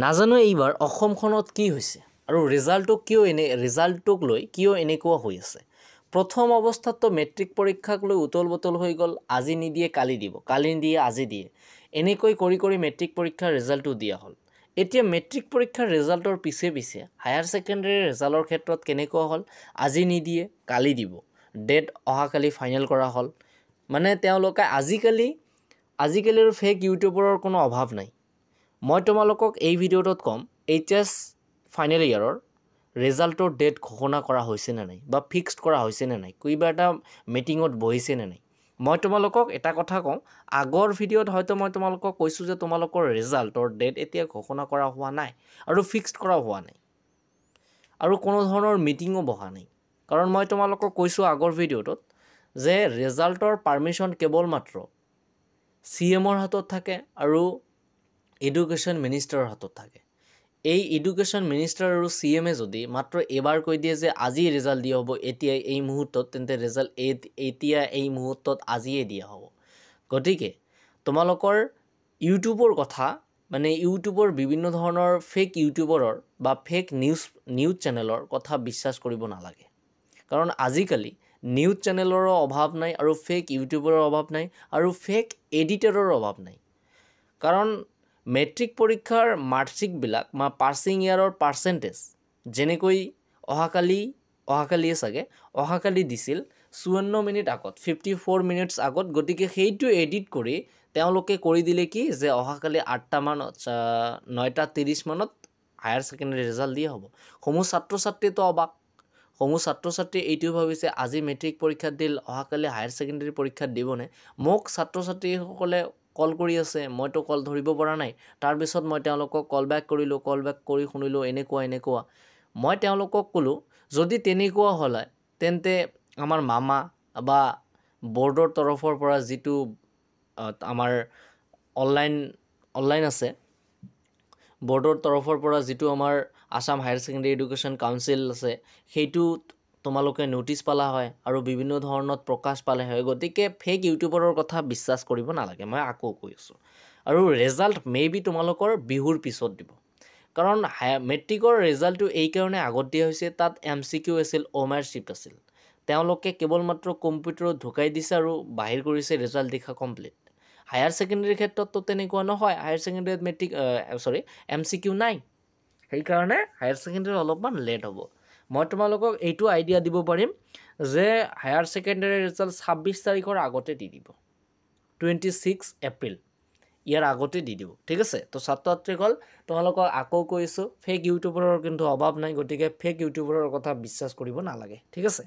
নাজানো এইবাৰ অসমখনত কি হৈছে আৰু ৰিজাল্টটোক লৈ কিয় এনেকুৱা হৈ আছে। প্ৰথম অৱস্থাততো মেট্ৰিক পৰীক্ষাক লৈ উতল বতল হৈ গ'ল, আজি নিদিয়ে কালি দিব, কালি নিদিয়ে আজি দিয়ে, এনেকৈ কৰি মেট্ৰিক পৰীক্ষাৰ ৰিজাল্টটো দিয়া হ'ল। এতিয়া মেট্ৰিক পৰীক্ষাৰ ৰিজাল্টৰ পিছে হায়াৰ ছেকেণ্ডেৰী ৰিজাল্টৰ ক্ষেত্ৰত কেনেকুৱা হ'ল, আজি নিদিয়ে কালি দিব, ডেট অহাকালি ফাইনেল কৰা হ'ল। মানে তেওঁলোকে আজিকালিৰ ফেক ইউটিউবাৰৰ কোনো অভাৱ নাই। মই তোমালোকক এই ভিডিঅ'টোত ক'ম HS ফাইনেল ইয়াৰৰ ৰিজাল্টৰ ডেট ঘোষণা কৰা হৈছে নে নাই বা ফিক্সড কৰা হৈছে নে নাই, কিবা এটা মিটিঙত বহিছে নে নাই। মই তোমালোকক এটা কথা কওঁ, আগৰ ভিডিঅ'ত হয়তো মই তোমালোকক কৈছোঁ যে তোমালোকৰ ৰিজাল্টৰ ডেট এতিয়া ঘোষণা কৰা হোৱা নাই আৰু ফিক্সড কৰা হোৱা নাই আৰু কোনো ধৰণৰ মিটিঙো বহা নাই। কাৰণ মই তোমালোকক কৈছোঁ আগৰ ভিডিঅ'টোত যে ৰিজাল্টৰ পাৰ্মিশ্যন কেৱল মাত্ৰ CMৰ হাতত থাকে আৰু এডুকেশ্যন মিনিষ্টাৰৰ হাতত থাকে। এই এডুকেশ্যন মিনিষ্টাৰ আৰু CMে যদি মাত্ৰ এবাৰ কৈ দিয়ে যে আজি ৰিজাল্ট দিয়া হ'ব এতিয়া এই মুহূৰ্তত, তেন্তে ৰিজাল্ট এতিয়া এই মুহূৰ্তত আজিয়ে দিয়া হ'ব। গতিকে তোমালোকৰ ইউটিউবৰ কথা, মানে ইউটিউবৰ বিভিন্ন ধৰণৰ ফেক ইউটিউবাৰৰ বা ফেক নিউজ চেনেলৰ কথা বিশ্বাস কৰিব নালাগে। কাৰণ আজিকালি নিউজ চেনেলৰো অভাৱ নাই আৰু ফেক ইউটিউবাৰৰ অভাৱ নাই আৰু ফেক এডিটৰৰ অভাৱ নাই। কাৰণ মেট্ৰিক পৰীক্ষাৰ মাৰ্কশ্বিটবিলাক বা পাছিং ইয়াৰৰ পাৰ্চেণ্টেজ যেনেকৈ অহাকালি দিছিল 54 মিনিট আগত, 54 মিনিটছ আগত। গতিকে সেইটো এডিট কৰি তেওঁলোকে কৰি দিলে কি যে অহাকালি 9:30 মানত হায়াৰ ছেকেণ্ডেৰী ৰিজাল্ট দিয়া হ'ব। সমূহ ছাত্ৰ ছাত্ৰীতো অবাক, সমূহ ছাত্ৰ ছাত্ৰী এইটো ভাবিছে আজি মেট্ৰিক পৰীক্ষাত দিল, অহাকালি হায়াৰ ছেকেণ্ডেৰী পৰীক্ষাত দিবনে। মোক ছাত্ৰ ছাত্ৰীসকলে কল কৰি আছে, মইতো কল ধৰিব পৰা নাই। তাৰপিছত মই তেওঁলোকক কল বেক কৰি শুনিলোঁ এনেকুৱা। মই তেওঁলোকক ক'লোঁ যদি তেনেকুৱা হ'লে তেন্তে আমাৰ মামা বা বৰ্ডৰ তৰফৰ পৰা যিটো আমাৰ অনলাইন আছে, বৰ্ডৰ তৰফৰ পৰা যিটো আমাৰ Assam higher secondary education council আছে, সেইটোত তোমালোকে ন'টিছ পালা হয় আৰু বিভিন্ন ধৰণত প্ৰকাশ পালে হয়। গতিকে ফেক ইউটিউবাৰৰ কথা বিশ্বাস কৰিব নালাগে, মই আকৌ কৈ আছোঁ। আৰু ৰিজাল্ট মেবি তোমালোকৰ বিহুৰ পিছত দিব। কাৰণ মেট্ৰিকৰ ৰিজাল্টটো এইকাৰণে আগত দিয়া হৈছে, তাত MCQ আছিল, অ'মাৰ্কশ্বিট আছিল। তেওঁলোকে কেৱল মাত্ৰ কম্পিউটাৰত ঢুকাই দিছে আৰু বাহিৰ কৰিছে ৰিজাল্ট দেখা কমপ্লিট। হায়াৰ ছেকেণ্ডেৰীৰ ক্ষেত্ৰততো তেনেকুৱা নহয়, হায়াৰ ছেকেণ্ডেৰীত MCQ নাই, সেইকাৰণে হায়াৰ ছেকেণ্ডেৰী অলপমান লেট হ'ব। মই তোমালোকক এইটো আইডিয়া দিব পাৰিম যে হায়াৰ ছেকেণ্ডেৰী ৰিজাল্ট 26 তাৰিখৰ আগতে দি দিব, 26 এপ্ৰিল ইয়াৰ আগতে দি দিব, ঠিক আছে। তো ছাত্ৰ ছাত্ৰীসকল তোমালোকক আকৌ কৈছোঁ, ফেক ইউটিউবাৰৰ কিন্তু অভাৱ নাই। গতিকে ফেক ইউটিউবাৰৰ কথা বিশ্বাস কৰিব নালাগে, ঠিক আছে।